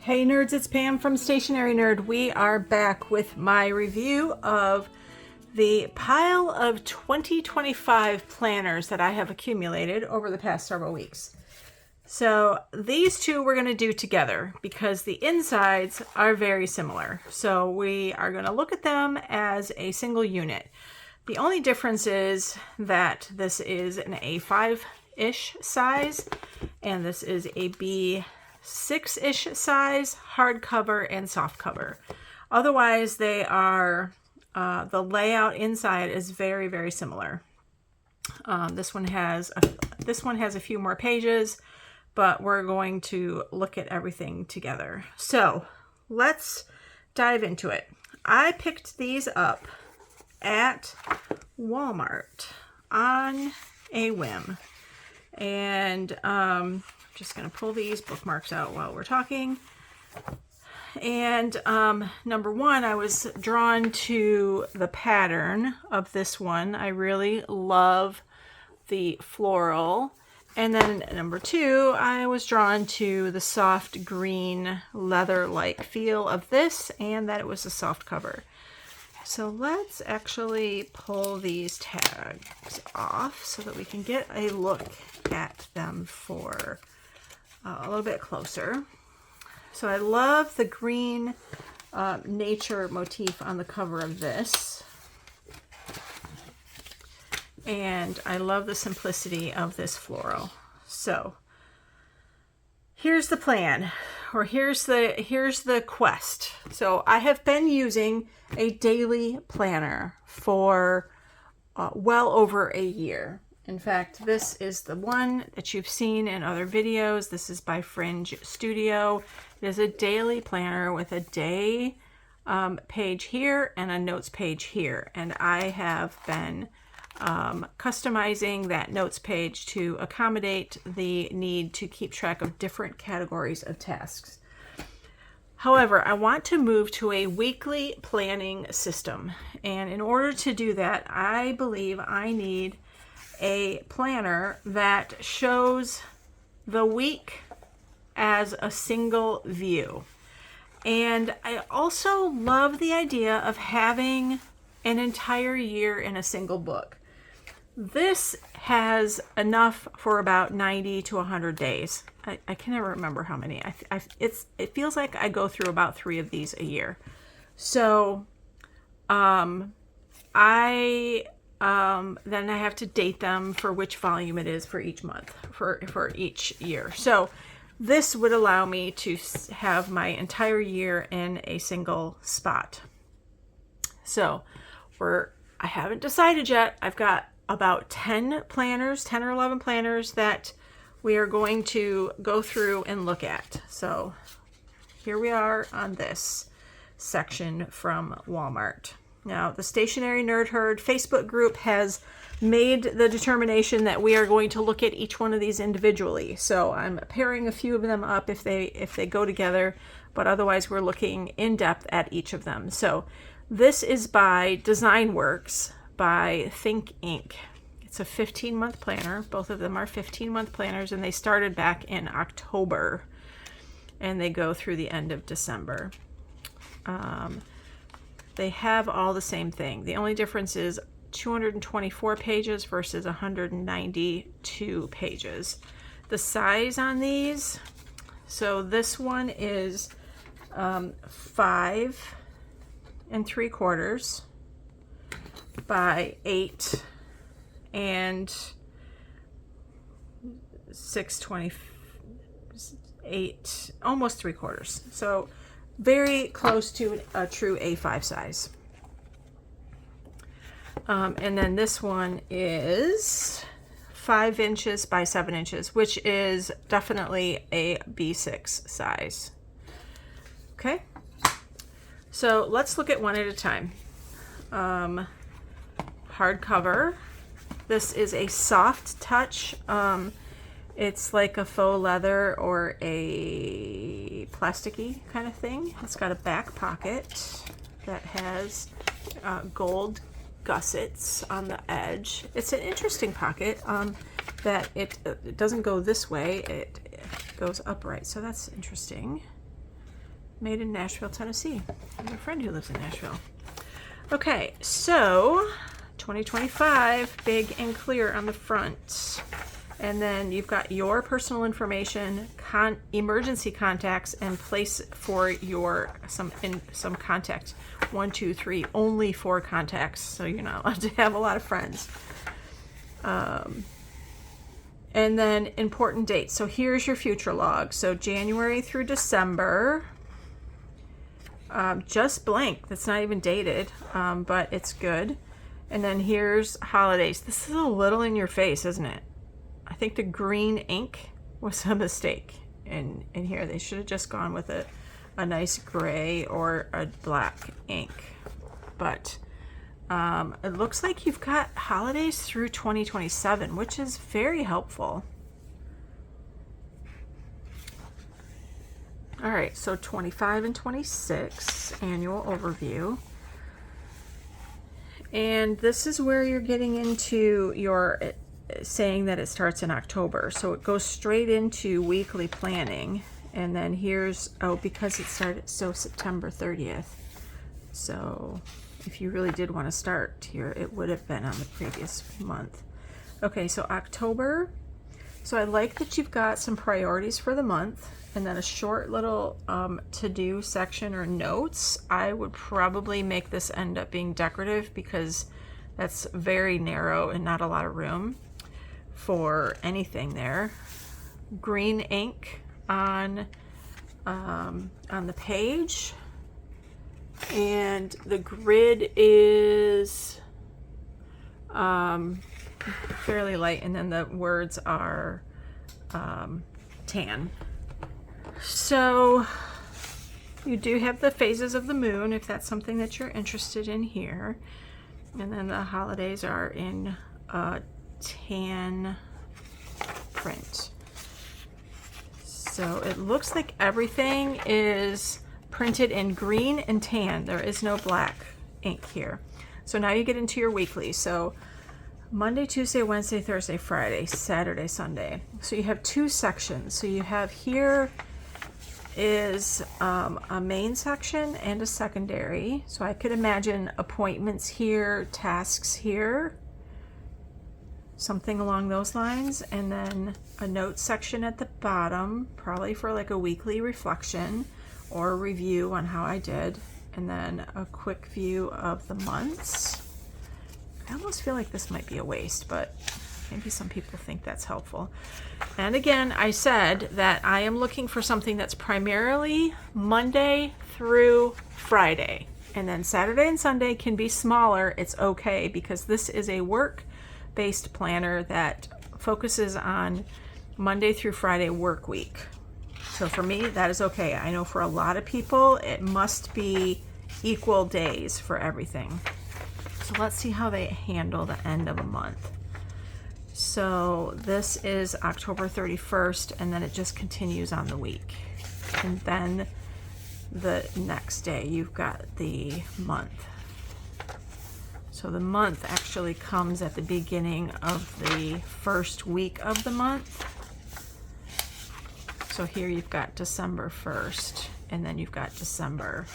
Hey nerds, it's Pam from Stationery Nerd. We are back with my review of the pile of 2025 planners that I have accumulated over the past several weeks. So these two we're going to do together because the insides are very similar. So we are going to look at them as a single unit. The only difference is that this is an A5-ish size and this is a B6-ish size, hardcover and softcover. Otherwise, they are the layout inside is very, very similar. This one has a few more pages, but we're going to look at everything together. So let's dive into it. I picked these up at Walmart on a whim, and just going to pull these bookmarks out while we're talking. And number one, I was drawn to the pattern of this one. I really love the floral. And then number two, I was drawn to the soft green leather-like feel of this and that it was a soft cover. So let's actually pull these tags off so that we can get a look at them for a little bit closer. So I love the green nature motif on the cover of this. And I love the simplicity of this floral. So here's the plan, or here's the quest. So I have been using a daily planner for well over a year. In fact, this is the one that you've seen in other videos. This is by Fringe Studio. It is a daily planner with a day page here and a notes page here. And I have been customizing that notes page to accommodate the need to keep track of different categories of tasks. However, I want to move to a weekly planning system. And in order to do that, I believe I need a planner that shows the week as a single view. And I also love the idea of having an entire year in a single book. This has enough for about 90 to 100 days. I can never remember how many. It feels like I go through about 3 of these a year. So then I have to date them for which volume it is for each month, for each year. So this would allow me to have my entire year in a single spot. So I haven't decided yet. I've got about 10 planners, 10 or 11 planners that we are going to go through and look at. So here we are on this section from Walmart. Now, the Stationery Nerd Herd Facebook group has made the determination that we are going to look at each one of these individually. So I'm pairing a few of them up if they go together, but otherwise we're looking in depth at each of them. So this is by DesignWorks by Think Inc. It's a 15-month planner. Both of them are 15-month planners, and they started back in October, and they go through the end of December. They have all the same thing. The only difference is 224 pages versus 192 pages. The size on these, so this one is 5 3/4 by 8 and 6/28, almost 3/4. So very close to a true A5 size. And then this one is 5 inches by 7 inches, which is definitely a B6 size. Okay, so let's look at one at a time. Hardcover. This is a soft touch. It's like a faux leather or a plasticky kind of thing. It's got a back pocket that has gold gussets on the edge. It's an interesting pocket that it doesn't go this way, it goes upright, so that's interesting. made in Nashville, Tennessee. I have a friend who lives in Nashville. Okay, so 2025, big and clear on the front. And then you've got your personal information, emergency contacts, and place for your some contact. 1, 2, 3, only 4 contacts. So you're not allowed to have a lot of friends. And then important dates. So here's your future log. So January through December, just blank. That's not even dated, but it's good. And then here's holidays. This is a little in your face, isn't it? I think the green ink was a mistake in here. They should have just gone with a nice gray or a black ink. But it looks like you've got holidays through 2027, which is very helpful. All right, so 25 and 26, annual overview. And this is where you're getting into your saying that it starts in October. So it goes straight into weekly planning. And then here's, oh, because it started, so September 30th. So if you really did want to start here, it would have been on the previous month. Okay, so October. So I like that you've got some priorities for the month and then a short little to-do section or notes. I would probably make this end up being decorative because that's very narrow and not a lot of room for anything there. Green ink on the page, and the grid is fairly light, and then the words are tan. So you do have the phases of the moon if that's something that you're interested in here, and then the holidays are in tan print. So it looks like everything is printed in green and tan. There is no black ink here. So now you get into your weekly. So Monday, Tuesday, Wednesday, Thursday, Friday, Saturday, Sunday. So you have 2 sections. So you have here is a main section and a secondary. So I could imagine appointments here, tasks here, something along those lines, and then a notes section at the bottom, probably for like a weekly reflection or review on how I did, and then a quick view of the months. I almost feel like this might be a waste, but maybe some people think that's helpful. And again, I said that I am looking for something that's primarily Monday through Friday, and then Saturday and Sunday can be smaller. It's okay, because this is a work-based planner that focuses on Monday through Friday work week. So for me, that is okay. I know for a lot of people, it must be equal days for everything. So let's see how they handle the end of a month. So this is October 31st, and then it just continues on the week. And then the next day, you've got the month. So the month actually comes at the beginning of the first week of the month. So here you've got December 1st, and then you've got December,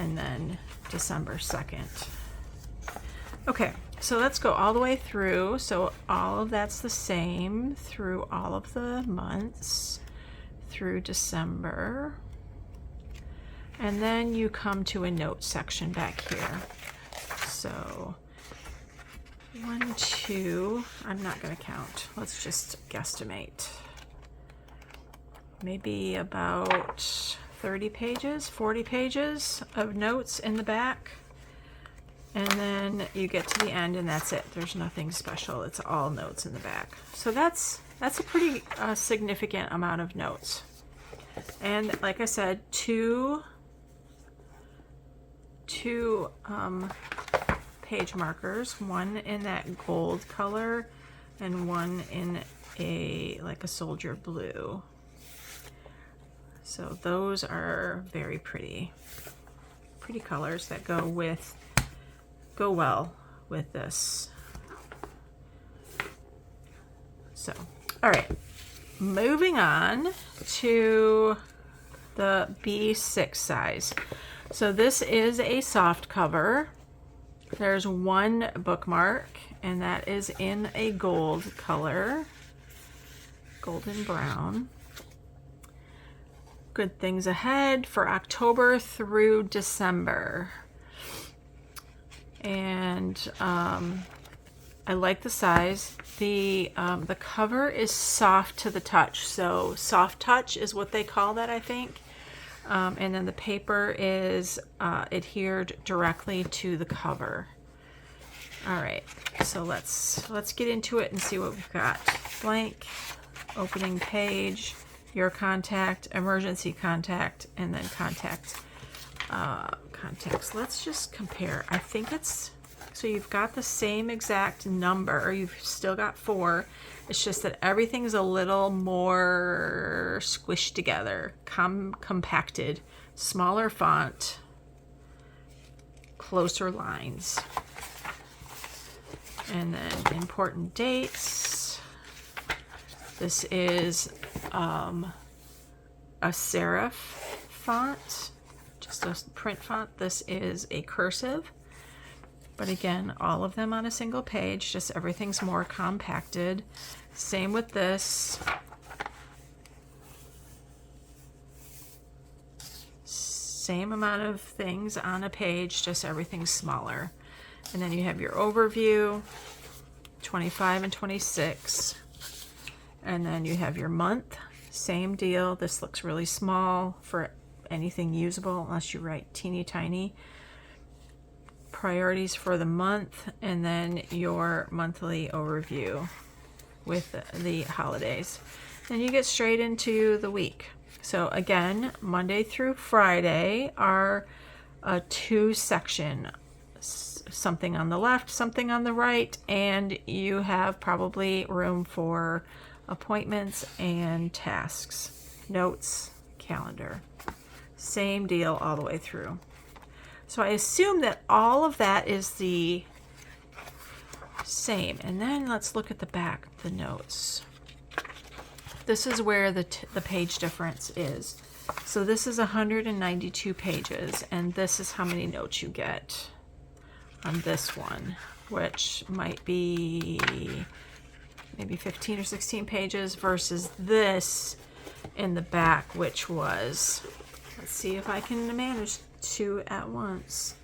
and then December 2nd. Okay, so let's go all the way through. So all of that's the same through all of the months through December. And then you come to a note section back here. So 1, 2, I'm not going to count. Let's just guesstimate. Maybe about 30 pages, 40 pages of notes in the back. And then you get to the end and that's it. There's nothing special. It's all notes in the back. So that's a pretty significant amount of notes. And like I said, two page markers, one in that gold color and one in like a soldier blue. So those are very pretty colors that go well with this. So, all right, moving on to the B6 size. So this is a soft cover. There's one bookmark, and that is in a gold color, golden brown. Good things ahead for October through December. And I like the size. The cover is soft to the touch. So soft touch is what they call that, I think. And then the paper is adhered directly to the cover. All right, so let's get into it and see what we've got. Blank, opening page, your contact, emergency contact, and then contacts. Let's just compare. I think it's, so you've got the same exact number, or you've still got 4. It's just that everything's a little more squished together, compacted, smaller font, closer lines. And then important dates. This is a serif font, just a print font. This is a cursive, but again, all of them on a single page, just everything's more compacted. Same with this. Same amount of things on a page, just everything's smaller. And then you have your overview, 25 and 26. And then you have your month, same deal. This looks really small for anything usable unless you write teeny tiny. Priorities for the month, and then your monthly overview with the holidays. Then you get straight into the week. So again, Monday through Friday are a 2-section, something on the left, something on the right, and you have probably room for appointments and tasks, notes, calendar. Same deal all the way through. So I assume that all of that is the same. And then let's look at the back, the notes. This is where the page difference is. So this is 192 pages, and this is how many notes you get on this one, which might be maybe 15 or 16 pages versus this in the back, which was, let's see if I can manage 2 at once.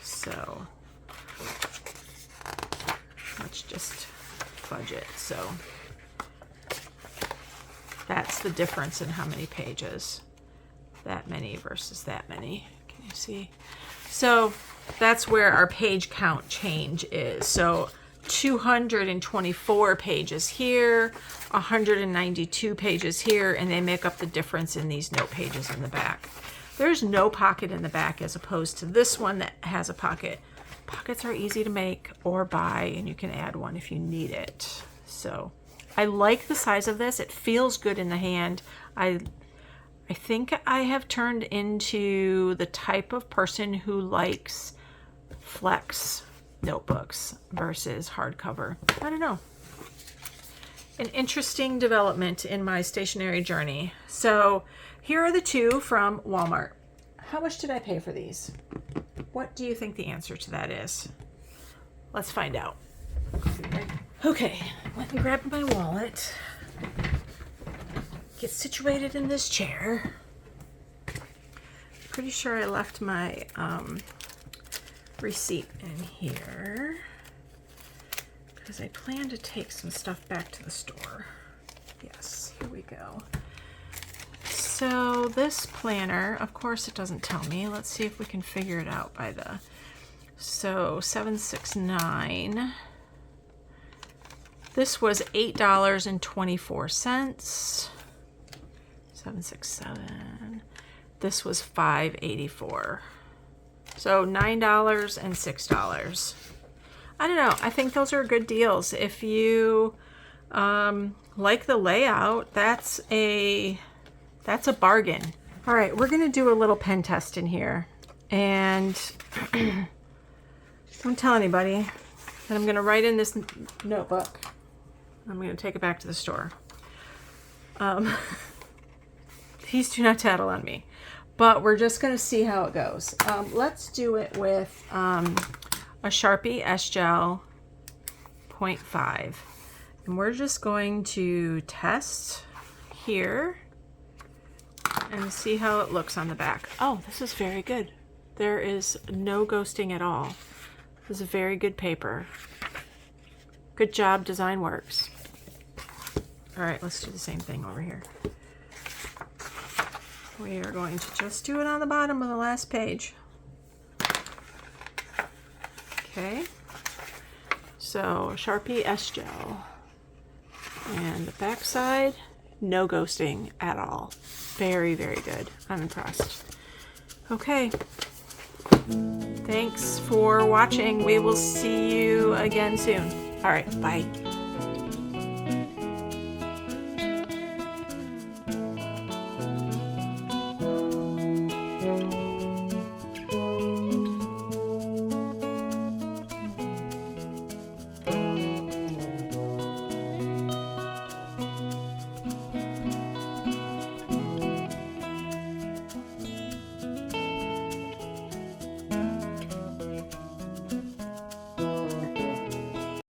So let's just fudge it. So that's the difference in how many pages. That many versus that many. Can you see? So that's where our page count change is. So 224 pages here, 192 pages here, and they make up the difference in these note pages in the back. There's no pocket in the back as opposed to this one that has a pocket. Pockets are easy to make or buy, and you can add one if you need it. So I like the size of this. It feels good in the hand. I think I have turned into the type of person who likes flex notebooks versus hardcover. I don't know. An interesting development in my stationery journey. So here are the 2 from Walmart. How much did I pay for these? What do you think the answer to that is? Let's find out. Okay, let me grab my wallet. Get situated in this chair. Pretty sure I left my receipt in here because I plan to take some stuff back to the store. Yes, here we go. So this planner, of course it doesn't tell me. Let's see if we can figure it out by the, so 769. This was $8.24. 767. This was $5.84. So $9 and $6. I don't know. I think those are good deals. If you like the layout, that's a bargain. All right, we're gonna do a little pen test in here, and don't tell anybody that I'm gonna write in this notebook. I'm going to take it back to the store. These do not tattle on me, but we're just going to see how it goes. Let's do it with a Sharpie S-Gel 0.5. And we're just going to test here and see how it looks on the back. Oh, this is very good. There is no ghosting at all. This is a very good paper. Good job, DesignWorks. All right, let's do the same thing over here. We are going to just do it on the bottom of the last page. Okay. So Sharpie S-Gel. And the back side, no ghosting at all. Very, very good. I'm impressed. Okay. Thanks for watching. We will see you again soon. All right, bye.